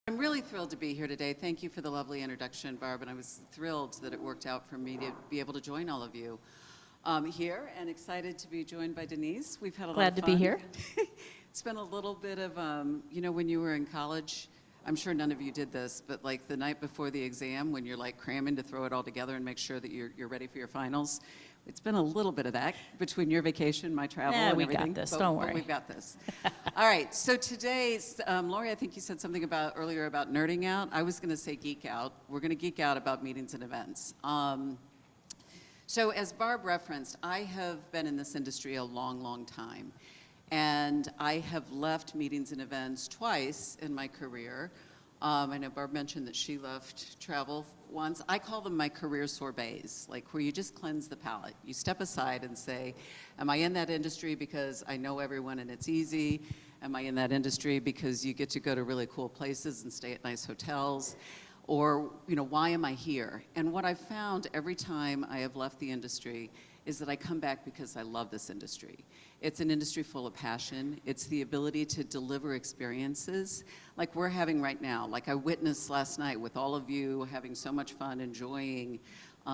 I'm really thrilled to be here today. Thank you for the lovely introduction, Barb, and I was thrilled that it worked out for me to be able to join all of you here, and excited to be joined by Denise. We've had a lot of fun. Glad to be here. It's been a little bit of, when you were in college, I'm sure none of you did this, but like the night before the exam when you're like cramming to throw it all together and make sure that you're ready for your finals. It's been a little bit of that between your vacation, my travel, and everything. We got this, don't worry. But we've got this. All right, so today's, Lori, I think you said something earlier about nerding out. I was gonna say geek out. We're gonna geek out about meetings and events. So as Barb referenced, I have been in this industry a long, long time. And I have left meetings and events twice in my career. I know Barb mentioned that she left travel once. I call them my career sorbets, like where you just cleanse the palate. You step aside and say, am I in that industry because I know everyone and it's easy? Am I in that industry because you get to go to really cool places and stay at nice hotels? Or, why am I here? And what I've found every time I have left the industry is that I come back because I love this industry. It's an industry full of passion. It's the ability to deliver experiences like we're having right now. Like I witnessed last night with all of you having so much fun, enjoying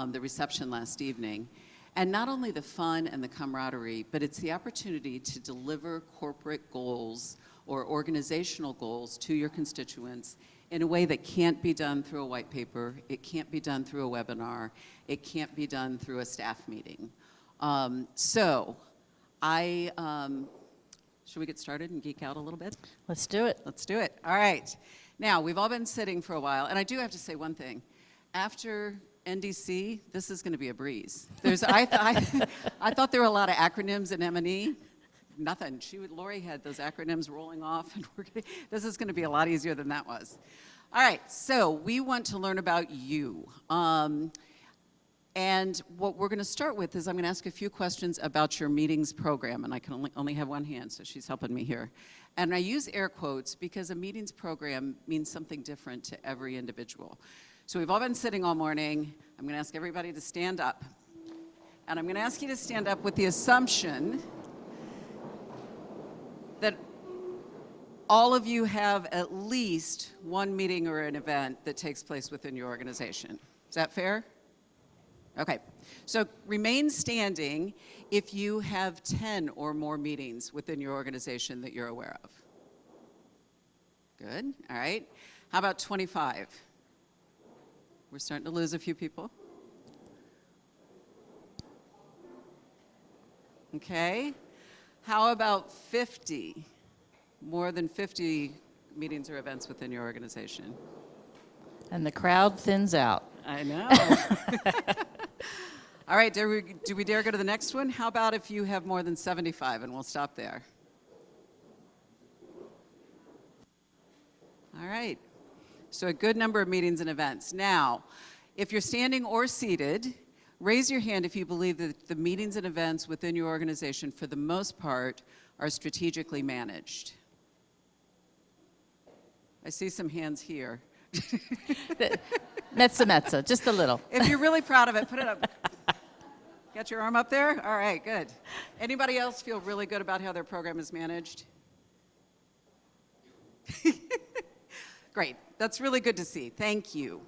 the reception last evening. And not only the fun and the camaraderie, but it's the opportunity to deliver corporate goals or organizational goals to your constituents in a way that can't be done through a white paper, it can't be done through a webinar, it can't be done through a staff meeting. Should we get started and geek out a little bit? Let's do it. Let's do it. All right. Now, we've all been sitting for a while, and I do have to say one thing. After NDC, this is going to be a breeze. I thought there were a lot of acronyms in M&E. Nothing. Lori had those acronyms rolling off, and this is going to be a lot easier than that was. All right, so we want to learn about you. And what we're going to start with is I'm going to ask a few questions about your meetings program, and I can only have one hand, so she's helping me here. And I use air quotes because a meetings program means something different to every individual. So we've all been sitting all morning. I'm going to ask everybody to stand up. And I'm going to ask you to stand up with the assumption that all of you have at least one meeting or an event that takes place within your organization. Is that fair? Okay, so remain standing if you have 10 or more meetings within your organization that you're aware of. Good, all right. How about 25? We're starting to lose a few people. Okay, how about 50? More than 50 meetings or events within your organization. And the crowd thins out. I know. All right, do we dare go to the next one? How about if you have more than 75, and we'll stop there. All right, so a good number of meetings and events. Now, if you're standing or seated, raise your hand if you believe that the meetings and events within your organization, for the most part, are strategically managed. I see some hands here. Metza, just a little. If you're really proud of it, put it up. Got your arm up there? All right, good. Anybody else feel really good about how their program is managed? Great, that's really good to see. Thank you.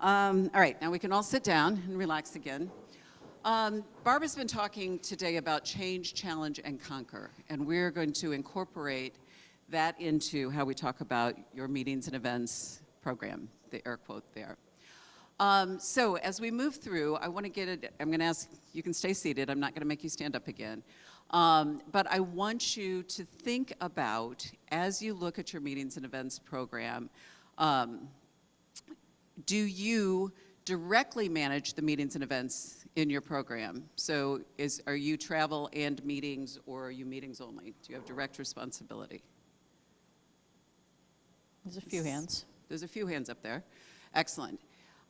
All right, now we can all sit down and relax again. Barbara's been talking today about change, challenge, and conquer, and we're going to incorporate that into how we talk about your meetings and events program, the air quote there. So as we move through, I want to get it, I'm going to ask, you can stay seated, I'm not going to make you stand up again. But I want you to think about, as you look at your meetings and events program, do you directly manage the meetings and events in your program? So are you travel and meetings, or are you meetings only? Do you have direct responsibility? There's a few hands. There's a few hands up there. Excellent.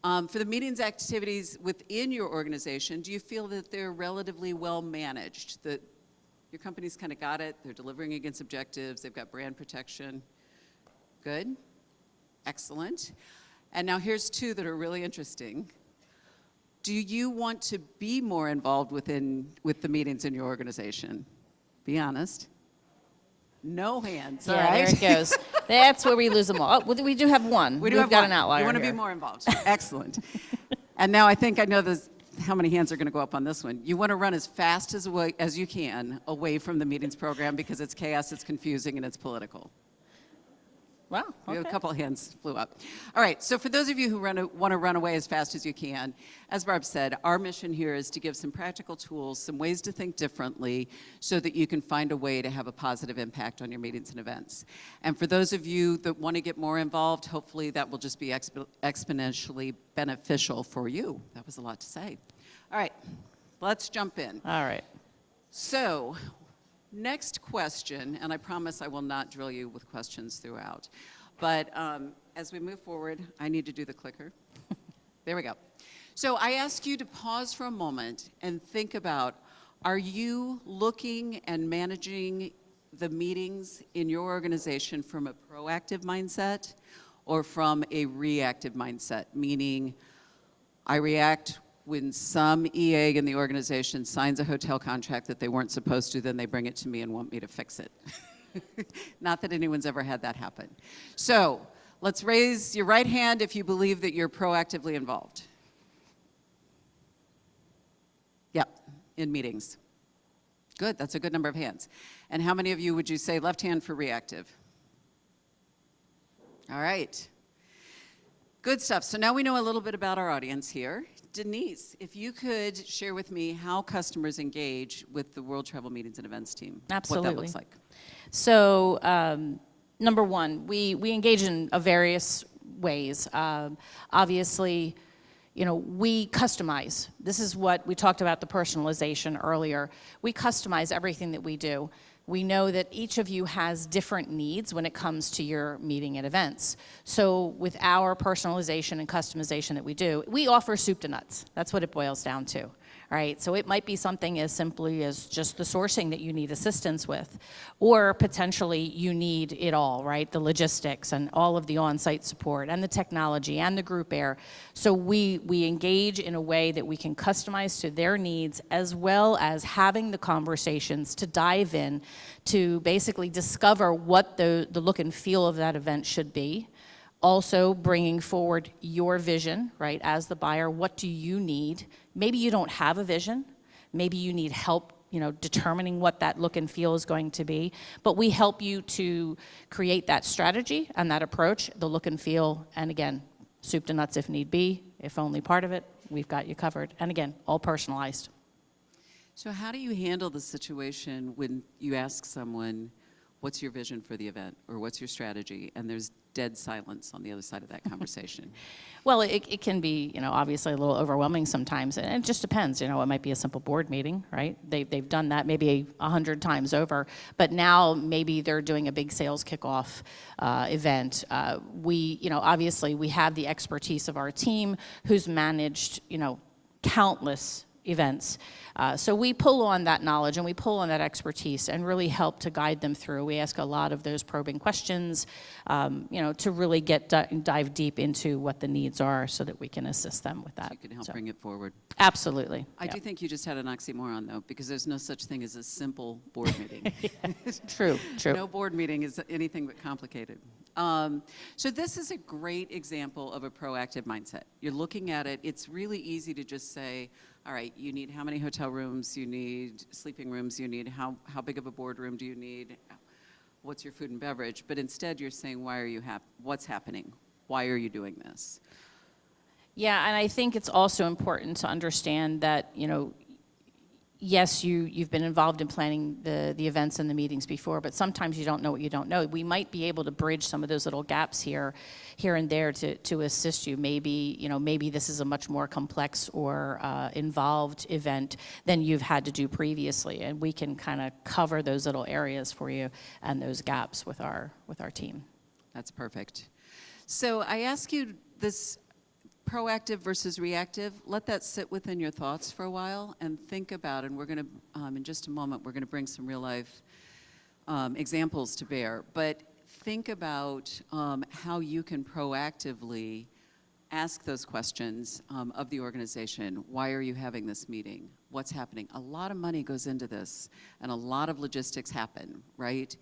For the meetings activities within your organization, do you feel that they're relatively well managed? That your company's kind of got it, they're delivering against objectives, they've got brand protection? Good. Excellent. And now here's two that are really interesting. Do you want to be more involved with the meetings in your organization? Be honest. No hands. Yeah, All right. there it goes. That's where we lose them all. Oh, we do have one. We do We've have got one. an outlier You want to be here. more involved. Excellent. And now I think I know how many hands are going to go up on this one. You want to run as fast as you can away from the meetings program because it's chaos, it's confusing, and it's political. Wow, We have a okay. couple of hands flew up. All right, so for those of you who want to run away as fast as you can, as Barb said, our mission here is to give some practical tools, some ways to think differently so that you can find a way to have a positive impact on your meetings and events. And for those of you that want to get more involved, hopefully that will just be exponentially beneficial for you. That was a lot to say. All right, let's jump in. All right. So, next question, and I promise I will not drill you with questions throughout, but as we move forward, I need to do the clicker. There we go. So I ask you to pause for a moment and think about, are you looking and managing the meetings in your organization from a proactive mindset or from a reactive mindset, meaning I react when some EA in the organization signs a hotel contract that they weren't supposed to, then they bring it to me and want me to fix it. Not that anyone's ever had that happen. So let's raise your right hand if you believe that you're proactively involved. Yep, in meetings. Good, that's a good number of hands. And how many of you would you say left hand for reactive? All right. Good stuff. So now we know a little bit about our audience here. Denise, if you could share with me how customers engage with the World Travel Meetings and Events team. Absolutely. What that looks like. So, number one, we engage in various ways. Obviously, we customize. This is what we talked about, the personalization earlier. We customize everything that we do. We know that each of you has different needs when it comes to your meeting and events. So with our personalization and customization that we do, we offer soup to nuts. That's what it boils down to. Right? So it might be something as simply as just the sourcing that you need assistance with, or potentially you need it all, right? The logistics and all of the on-site support and the technology and the group air. So we engage in a way that we can customize to their needs, as well as having the conversations to dive in to basically discover what the look and feel of that event should be. Also bringing forward your vision, right, as the buyer. What do you need? Maybe you don't have a vision. Maybe you need help, determining what that look and feel is going to be. But we help you to create that strategy and that approach, the look and feel, and again, soup to nuts if need be. If only part of it, we've got you covered. And again, all personalized. So how do you handle the situation when you ask someone, what's your vision for the event, or what's your strategy, and there's dead silence on the other side of that conversation? Well, it can be, obviously a little overwhelming sometimes, and it just depends. It might be a simple board meeting, right? They've done that maybe 100 times over, but now maybe they're doing a big sales kickoff event. Obviously we have the expertise of our team who's managed, countless events. So we pull on that knowledge and we pull on that expertise and really help to guide them through. We ask a lot of those probing questions, to really dive deep into what the needs are so that we can assist them with that. So you can help bring it forward. Absolutely. I do think you just had an oxymoron, though, because there's no such thing as a simple board meeting. True. No board meeting is anything but complicated. So this is a great example of a proactive mindset. You're looking at it, it's really easy to just say, all right, you need how many hotel rooms, you need sleeping rooms, you need how big of a boardroom do you need, what's your food and beverage, but instead you're saying, what's happening? Why are you doing this? Yeah, and I think it's also important to understand that, yes, you've been involved in planning the events and the meetings before, but sometimes you don't know what you don't know. We might be able to bridge some of those little gaps here and there to assist you. Maybe this is a much more complex or involved event than you've had to do previously, and we can kind of cover those little areas for you and those gaps with our team. That's perfect. So I ask you this proactive versus reactive, let that sit within your thoughts for a while and think about, and we're going to, in just a moment, we're going to bring some real life examples to bear, but think about how you can proactively ask those questions of the organization. Why are you having this meeting? What's happening? A lot of money goes into this, and a lot of logistics happen, right?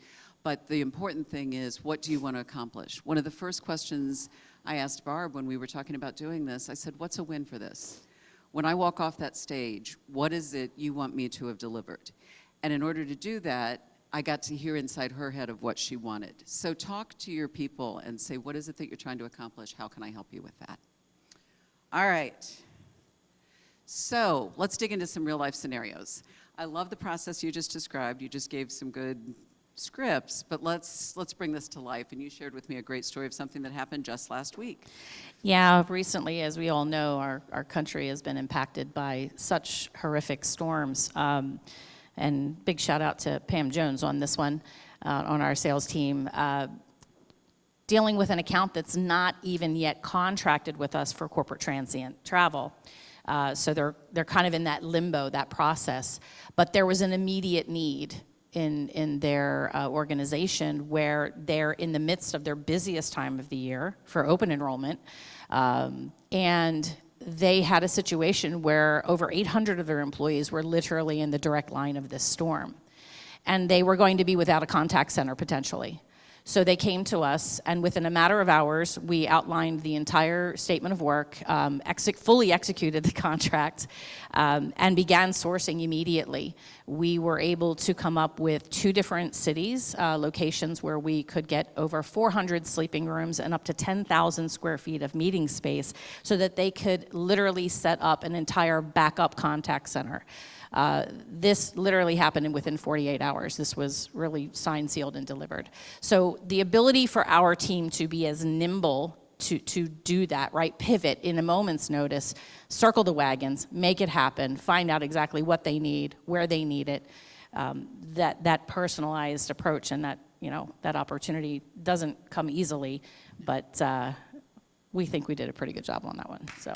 But the important thing is, what do you want to accomplish? One of the first questions I asked Barb when we were talking about doing this, I said, what's a win for this? When I walk off that stage, what is it you want me to have delivered? And in order to do that, I got to hear inside her head of what she wanted. So talk to your people and say, what is it that you're trying to accomplish? How can I help you with that? All right. So let's dig into some real life scenarios. I love the process you just described. You just gave some good scripts, but let's bring this to life. And you shared with me a great story of something that happened just last week. Yeah, recently, as we all know, our country has been impacted by such horrific storms. And big shout out to Pam Jones on this one, on our sales team, dealing with an account that's not even yet contracted with us for corporate transient travel. So they're kind of in that limbo, that process. But there was an immediate need in their organization where they're in the midst of their busiest time of the year for open enrollment. And they had a situation where over 800 of their employees were literally in the direct line of this storm. And they were going to be without a contact center potentially. So they came to us, and within a matter of hours, we outlined the entire statement of work, fully executed the contract, and began sourcing immediately. We were able to come up with 2 different cities, locations where we could get over 400 sleeping rooms and up to 10,000 square feet of meeting space so that they could literally set up an entire backup contact center. This literally happened within 48 hours. This was really signed, sealed, and delivered. So the ability for our team to be as nimble to do that, right? Pivot in a moment's notice, circle the wagons, make it happen, find out exactly what they need, where they need it. That personalized approach and that opportunity doesn't come easily, but we think we did a pretty good job on that one. So.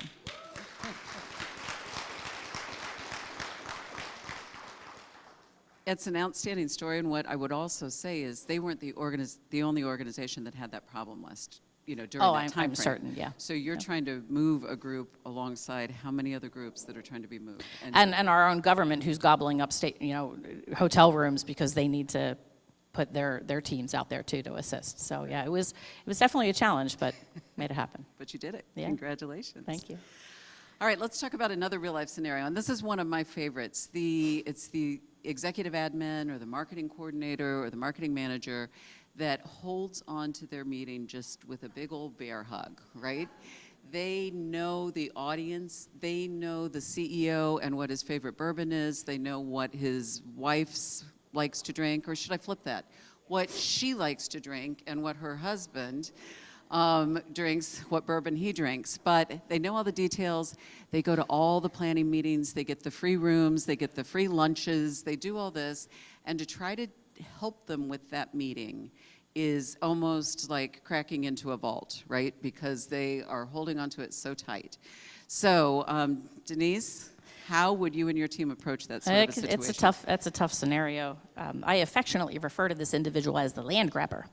It's an outstanding story, and what I would also say is they weren't the only organization that had that problem during that time frame. I'm certain, yeah. So you're trying to move a group alongside how many other groups that are trying to be moved? And our own government, who's gobbling up hotel rooms because they need to put their teams out there too to assist. So yeah, it was definitely a challenge, but made it happen. But you did it. Yeah. Congratulations. Thank you. All right, let's talk about another real life scenario, and this is one of my favorites. It's the executive admin or the marketing coordinator or the marketing manager that holds on to their meeting just with a big old bear hug, right? They know the audience, they know the CEO and what his favorite bourbon is, they know what his wife likes to drink, or should I flip that? What she likes to drink and what her husband drinks, what bourbon he drinks. But they know all the details. They go to all the planning meetings. They get the free rooms. They get the free lunches. They do all this. And to try to help them with that meeting is almost like cracking into a vault, right? Because they are holding onto it so tight. So, Denise, how would you and your team approach that sort of a situation? It's a tough scenario. I affectionately refer to this individual as the land grabber.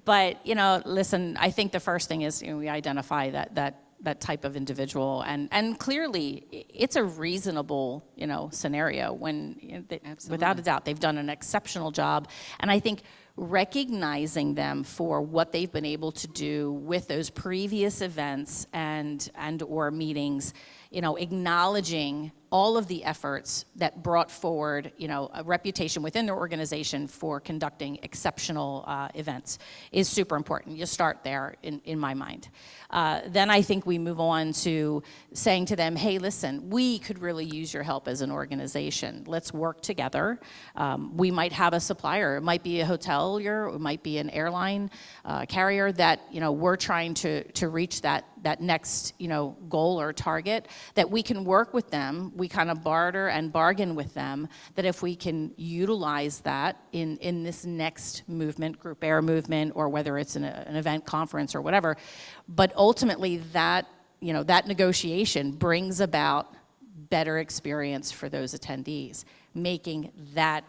But, listen, I think the first thing is we identify that type of individual, and clearly it's a reasonable, scenario when, without a doubt, they've done an exceptional job. And I think recognizing them for what they've been able to do with those previous events and or meetings, acknowledging all of the efforts that brought forward, a reputation within their organization for conducting exceptional events is super important. You start there in my mind. Then I think we move on to saying to them, hey, listen, we could really use your help as an organization. Let's work together. We might have a supplier. It might be a hotelier. It might be an airline carrier that, we're trying to reach that next, goal or target, that we can work with them. We kind of barter and bargain with them that if we can utilize that in this next movement, group air movement, or whether it's an event conference or whatever, but ultimately that negotiation brings about better experience for those attendees, making that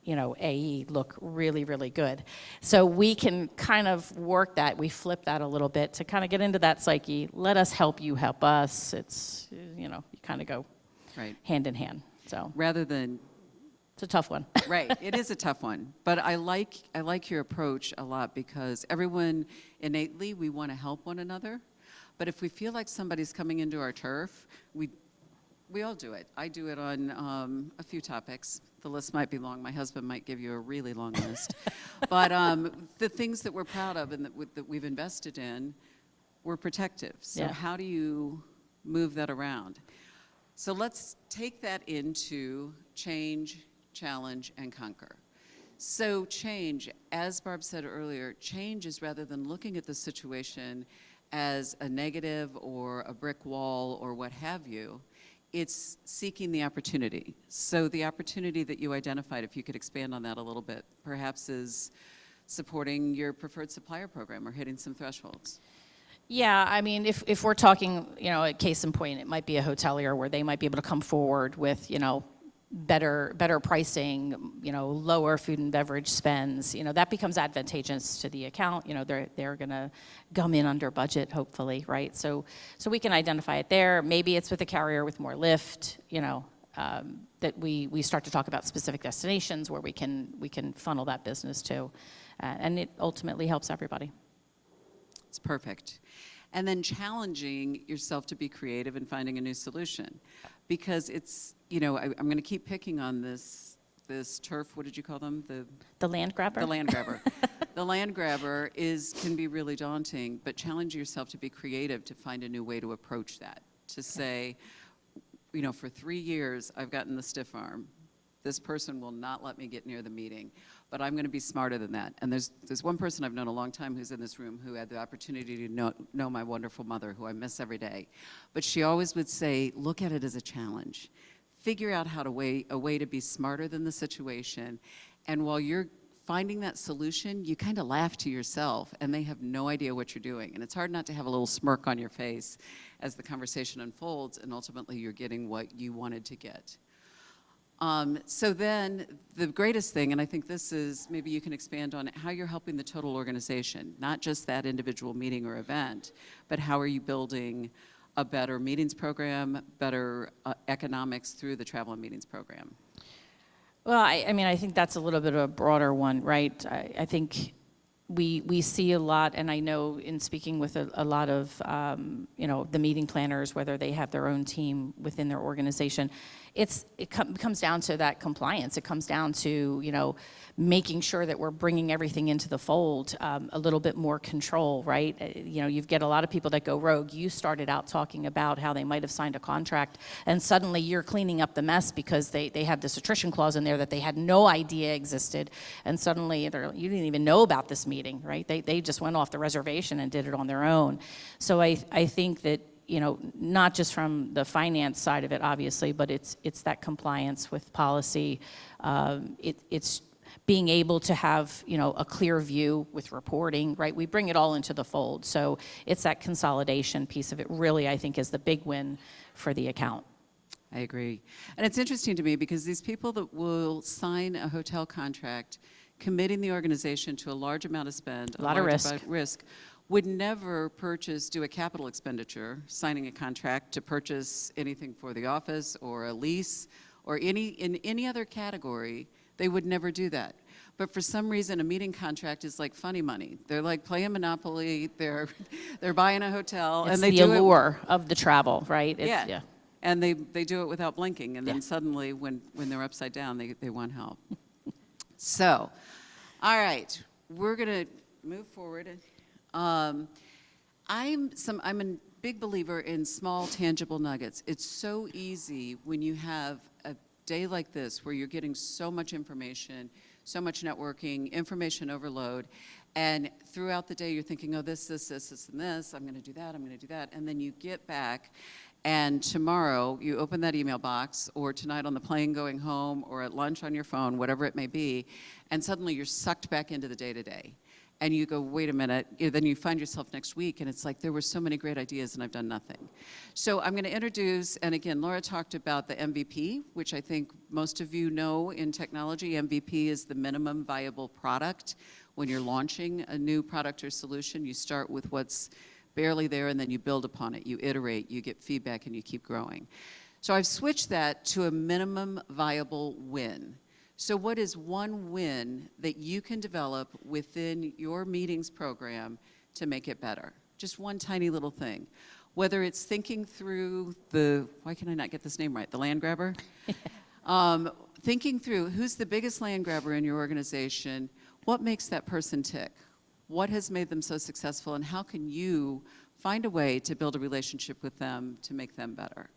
AE look really, really good. So we can kind of work that, we flip that a little bit to kind of get into that psyche. Let us help you help us. It's, you kind of go hand in hand. So rather than It's a tough one. Right, it is a tough one, but I like your approach a lot because everyone innately, we want to help one another, but if we feel like somebody's coming into our turf, we all do it. I do it on a few topics. The list might be long. My husband might give you a really long list. But the things that we're proud of and that we've invested in, we're protective. So Yeah. how do you move that around? So let's take that into change, challenge, and conquer. So change, as Barb said earlier, change is rather than looking at the situation as a negative or a brick wall or what have you, it's seeking the opportunity. So the opportunity that you identified, if you could expand on that a little bit, perhaps is supporting your preferred supplier program or hitting some thresholds. Yeah, I mean, if we're talking, a case in point, it might be a hotelier where they might be able to come forward with, better pricing, lower food and beverage spends, that becomes advantageous to the account. They're going to come in under budget, hopefully, right? So we can identify it there. Maybe it's with a carrier with more lift, that we start to talk about specific destinations where we can funnel that business to, and it ultimately helps everybody. It's perfect. And then challenging yourself to be creative and finding a new solution. Because it's, I'm going to keep picking on this turf, what did you call them? The land grabber? The land grabber. The land grabber can be really daunting, but challenge yourself to be creative to find a new way to approach that. To say, for 3 years I've gotten the stiff arm. This person will not let me get near the meeting, but I'm going to be smarter than that. And there's one person I've known a long time who's in this room who had the opportunity to know my wonderful mother, who I miss every day. But she always would say, look at it as a challenge. Figure out a way to be smarter than the situation. And while you're finding that solution, you kind of laugh to yourself, and they have no idea what you're doing. And it's hard not to have a little smirk on your face as the conversation unfolds, and ultimately you're getting what you wanted to get. So then the greatest thing, and I think this is, maybe you can expand on it, how you're helping the total organization, not just that individual meeting or event, but how are you building a better meetings program, better economics through the travel and meetings program? Well, I think that's a little bit of a broader one, right? I think we see a lot, and I know in speaking with a lot of, the meeting planners, whether they have their own team within their organization, it comes down to that compliance. It comes down to, making sure that we're bringing everything into the fold, a little bit more control, right? You get a lot of people that go rogue. You started out talking about how they might have signed a contract, and suddenly you're cleaning up the mess because they have this attrition clause in there that they had no idea existed, and suddenly you didn't even know about this meeting, right? They just went off the reservation and did it on their own. So I think that, not just from the finance side of it, obviously, but it's that compliance with policy. It's being able to have, a clear view with reporting, right? We bring it all into the fold. So it's that consolidation piece of it really, I think, is the big win for the account. I agree. And it's interesting to me because these people that will sign a hotel contract committing the organization to a large amount of spend, a lot of risk, would never do a capital expenditure, signing a contract to purchase anything for the office or a lease or in any other category. They would never do that. But for some reason, a meeting contract is like funny money. They're like playing Monopoly. They're buying a hotel, It's and they the do allure of the travel, right? Yeah. And they do it without blinking, and then Yeah. suddenly, when they're upside down, they want help. So, all right, we're gonna move forward. I'm a big believer in small, tangible nuggets. It's so easy when you have a day like this where you're getting so much information, so much networking, information overload, and throughout the day you're thinking, oh, this, and this, I'm gonna do that, and then you get back, and tomorrow you open that email box, or tonight on the plane going home, or at lunch on your phone, whatever it may be, and suddenly you're sucked back into the day-to-day. And you go, wait a minute, then you find yourself next week, and it's like, there were so many great ideas, and I've done nothing. So I'm gonna introduce, and again, Laura talked about the MVP, which I think most of you know in technology. MVP is the minimum viable product. When you're launching a new product or solution, you start with what's barely there, and then you build upon it. You iterate, you get feedback, and you keep growing. So I've switched that to a minimum viable win. So what is one win that you can develop within your meetings program to make it better? Just one tiny little thing. Whether it's thinking through why can I not get this name right, the land grabber? Thinking through who's the biggest land grabber in your organization, what makes that person tick? What has made them so successful, and how can you find a way to build a relationship with them to make them better?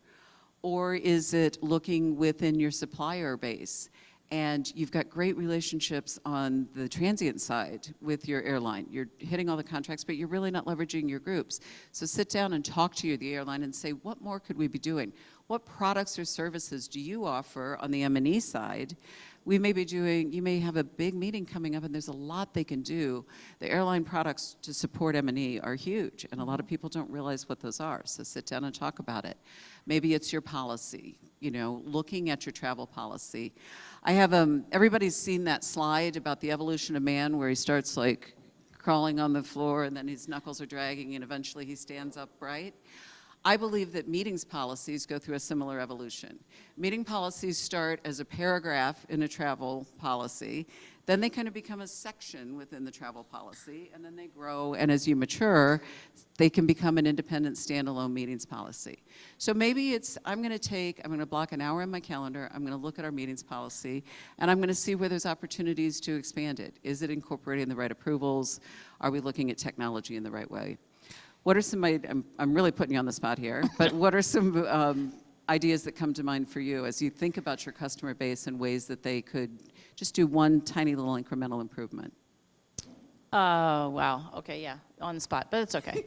Or is it looking within your supplier base, and you've got great relationships on the transient side with your airline. You're hitting all the contracts, but you're really not leveraging your groups. So sit down and talk to the airline and say, what more could we be doing? What products or services do you offer on the M&E side? We may be doing, you may have a big meeting coming up, and there's a lot they can do. The airline products to support M&E are huge, and a lot of people don't realize what those are. So sit down and talk about it. Maybe it's your policy, looking at your travel policy. I have, everybody's seen that slide about the evolution of man where he starts like crawling on the floor and then his knuckles are dragging and eventually he stands upright. I believe that meetings policies go through a similar evolution. Meeting policies start as a paragraph in a travel policy, then they kind of become a section within the travel policy, and then they grow, and as you mature, they can become an independent standalone meetings policy. So maybe it's, I'm going to block an hour in my calendar, I'm going to look at our meetings policy, and I'm going to see where there's opportunities to expand it. Is it incorporating the right approvals? Are we looking at technology in the right way? What are some, I'm really putting you on the spot here, but what are some ideas that come to mind for you as you think about your customer base and ways that they could just do one tiny little incremental improvement? Wow. Okay, yeah, on the spot, but it's okay.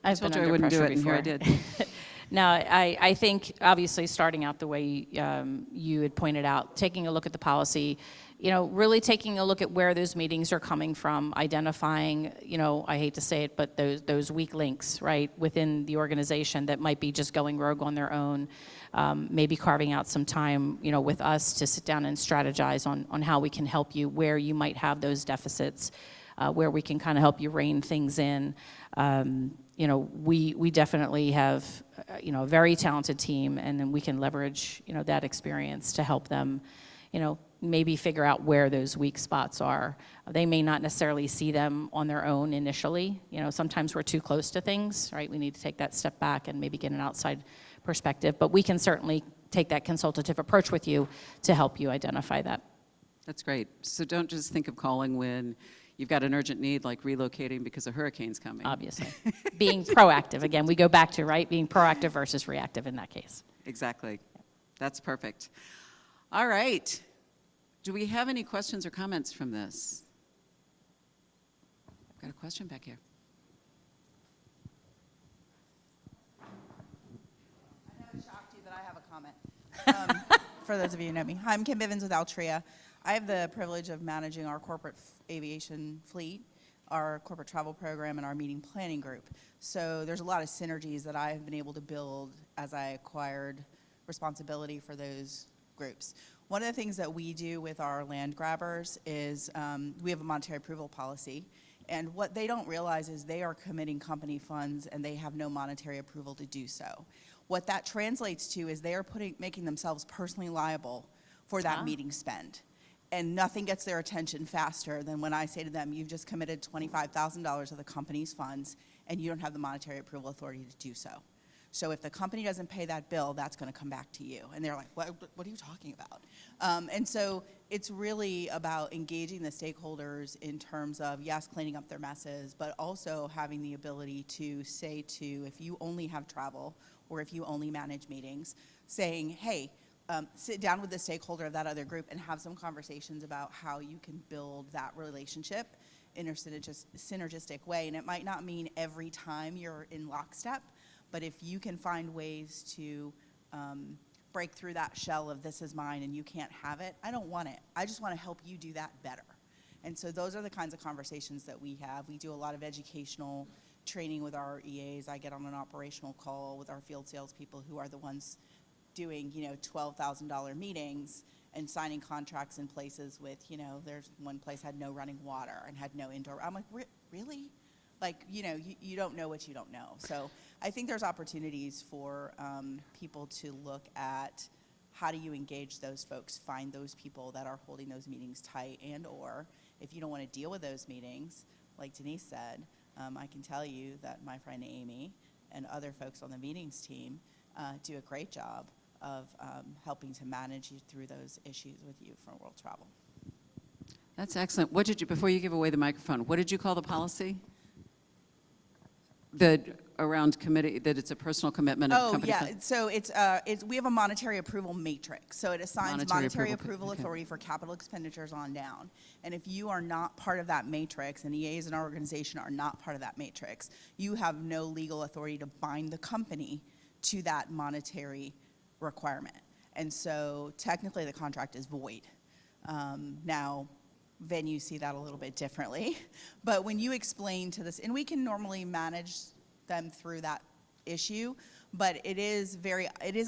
I've told been you I under wouldn't do pressure it, and before. here I did. Now, I think obviously starting out the way you had pointed out, taking a look at the policy, really taking a look at where those meetings are coming from, identifying, I hate to say it, but those weak links, right, within the organization that might be just going rogue on their own, maybe carving out some time, with us to sit down and strategize on how we can help you, where you might have those deficits, where we can kind of help you rein things in. We definitely have, a very talented team, and then we can leverage, that experience to help them, maybe figure out where those weak spots are. They may not necessarily see them on their own initially. Sometimes we're too close to things, right? We need to take that step back and maybe get an outside perspective, but we can certainly take that consultative approach with you to help you identify that. That's great. So don't just think of calling when you've got an urgent need like relocating because a hurricane's coming. Obviously. Being proactive. Again, we go back to, right, being proactive versus reactive in that case. Exactly. That's perfect. All right. Do we have any questions or comments from this? I've got a question back here. I know it shocked you that I have a comment. For those of you who know me. Hi, I'm Kim Bivens with Altria. I have the privilege of managing our corporate aviation fleet, our corporate travel program, and our meeting planning group. So there's a lot of synergies that I have been able to build as I acquired responsibility for those groups. One of the things that we do with our land grabbers is we have a monetary approval policy. And what they don't realize is they are committing company funds and they have no monetary approval to do so. What that translates to is they are making themselves personally liable for that meeting spend. And nothing gets their attention faster than when I say to them, you've just committed $25,000 of the company's funds and you don't have the monetary approval authority to do so. So if the company doesn't pay that bill, that's going to come back to you. And they're like, what are you talking about? And so it's really about engaging the stakeholders in terms of, yes, cleaning up their messes, but also having the ability to say to, if you only have travel or if you only manage meetings, saying, hey, sit down with the stakeholder of that other group and have some conversations about how you can build that relationship in a synergistic way. And it might not mean every time you're in lockstep, but if you can find ways to break through that shell of this is mine and you can't have it, I don't want it. I just want to help you do that better. And so those are the kinds of conversations that we have. We do a lot of educational training with our EAs. I get on an operational call with our field salespeople who are the ones doing, $12,000 meetings and signing contracts in places with, there's one place had no running water and had no indoor. I'm like, really? Like, you don't know what you don't know. So I think there's opportunities for people to look at how do you engage those folks, find those people that are holding those meetings tight, and or if you don't want to deal with those meetings, like Denise said, I can tell you that my friend Amy and other folks on the meetings team do a great job of helping to manage you through those issues with you for world travel. That's excellent. What did you, before you give away the microphone, what did you call the policy? Around committee, that it's a personal commitment of company? Oh, yeah. So we have a monetary approval matrix. So it assigns monetary approval authority for capital expenditures on down. And if you are not part of that matrix, and EAs in our organization are not part of that matrix, you have no legal authority to bind the company to that monetary requirement. And so technically the contract is void. Now, venues see that a little bit differently. But when you explain to this, and we can normally manage them through that issue, but it is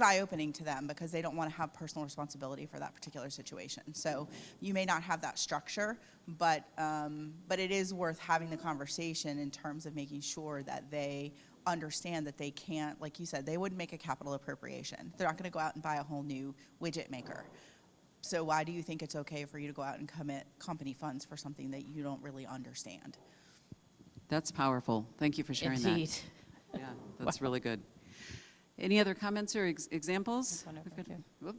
eye-opening to them because they don't want to have personal responsibility for that particular situation. So you may not have that structure, but it is worth having the conversation in terms of making sure that they understand that they can't, like you said, they wouldn't make a capital appropriation. They're not going to go out and buy a whole new widget maker. So why do you think it's okay for you to go out and commit company funds for something that you don't really understand? That's powerful. Thank you for sharing Indeed. that. Yeah, that's really good. Any other comments or examples?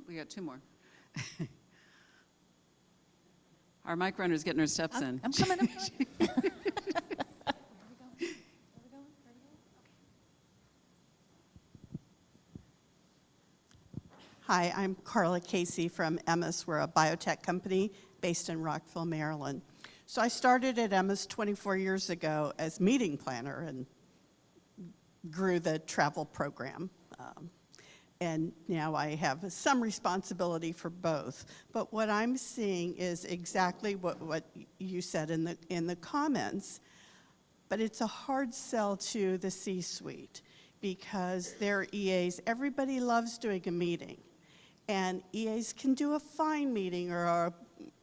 We got two more. Our mic runner's getting her steps in. I'm coming. Hi, I'm Carla Casey from Emmis. We're a biotech company based in Rockville, Maryland. So I started at Emmis 24 years ago as meeting planner and grew the travel program. And now I have some responsibility for both. But what I'm seeing is exactly what you said in the comments, but it's a hard sell to the C-suite because they're EAs. Everybody loves doing a meeting. And EAs can do a fine meeting or a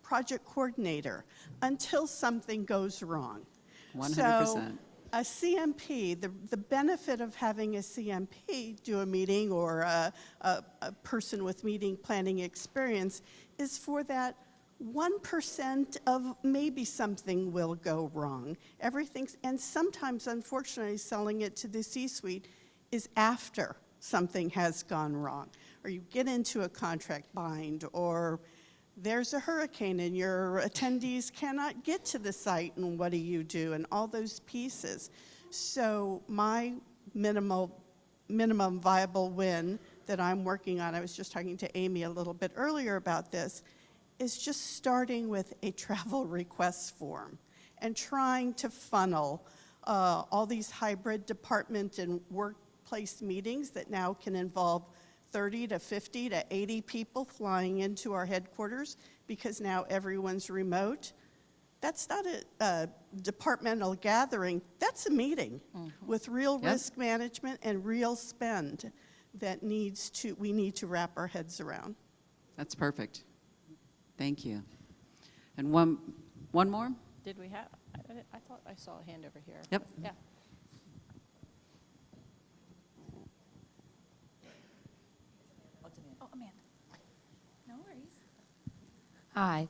project coordinator until something goes wrong. 100%. So a CMP, the benefit of having a CMP do a meeting or a person with meeting planning experience is for that 1% of maybe something will go wrong. And sometimes, unfortunately, selling it to the C-suite is after something has gone wrong, or you get into a contract bind, or there's a hurricane and your attendees cannot get to the site, and what do you do, and all those pieces. So my minimum viable win that I'm working on, I was just talking to Amy a little bit earlier about this, is just starting with a travel request form and trying to funnel all these hybrid department and workplace meetings that now can involve 30 to 50 to 80 people flying into our headquarters because now everyone's remote. That's not a departmental gathering. That's a meeting with real risk management and real spend that we need to wrap our heads around. That's perfect. Thank you. And one more? Did we have? I thought I saw a hand over here. Yep. Yeah. Oh, Amanda. No worries. Hi.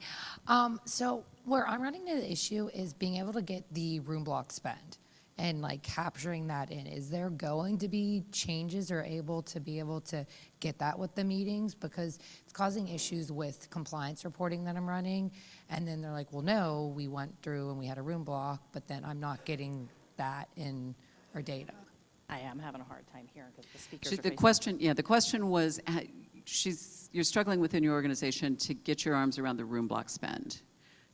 So where I'm running into the issue is being able to get the room block spend and like capturing that in. Is there going to be changes or able to get that with the meetings? Because it's causing issues with compliance reporting that I'm running. And then they're like, well, no, we went through and we had a room block, but then I'm not getting that in our data. I am having a hard time hearing because the speakers So are the question was, you're struggling within your organization to get your arms around the room block spend,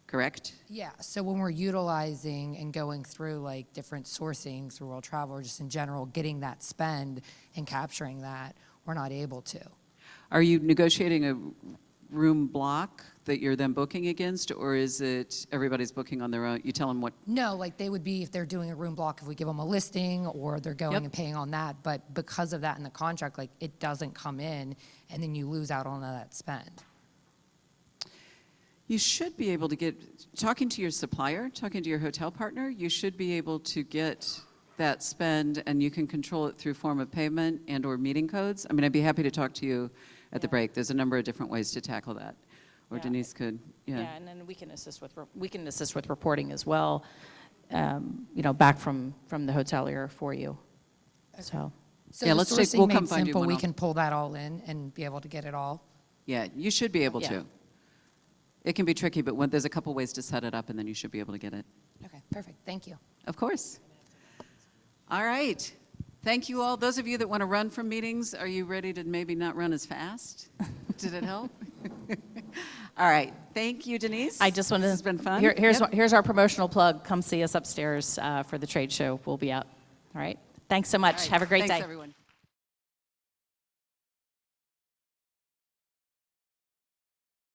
correct? Yeah, so when we're utilizing and going through like different sourcing through World Travel or just in general, getting that spend and capturing that, we're not able to. Are you negotiating a room block that you're then booking against, or is it everybody's booking on their own? You tell them what? No, like they would be if they're doing a room block, if we give them a listing or they're going and paying on that. But because of that in the contract, like it doesn't come in and then you lose out on that spend. You should be able to get, talking to your supplier, talking to your hotel partner, you should be able to get that spend and you can control it through form of payment and or meeting codes. I mean, I'd be happy to talk to you at the break. There's a number of different ways to tackle that. Or Yeah. Denise could, Yeah, and then we can assist with reporting as well, back from the hotelier for you. So, So Yeah, the let's take- sourcing we'll made come find you simple, one we off. can pull that all in and be able to get it all. yeah, you should be able Yeah. to. It can be tricky, but there's a couple ways to set it up, and then you should be able to get it. Okay, perfect, thank you. Of course. All right. Thank you all. Those of you that want to run from meetings, are you ready to maybe not run as fast? Did it help? All right. Thank you, Denise. I just wanted to. This has been fun. Here's Yep. here's our promotional plug. Come see us upstairs for the trade show. We'll be out. All right. Thanks so much. All right. Have a great Thanks, day. everyone.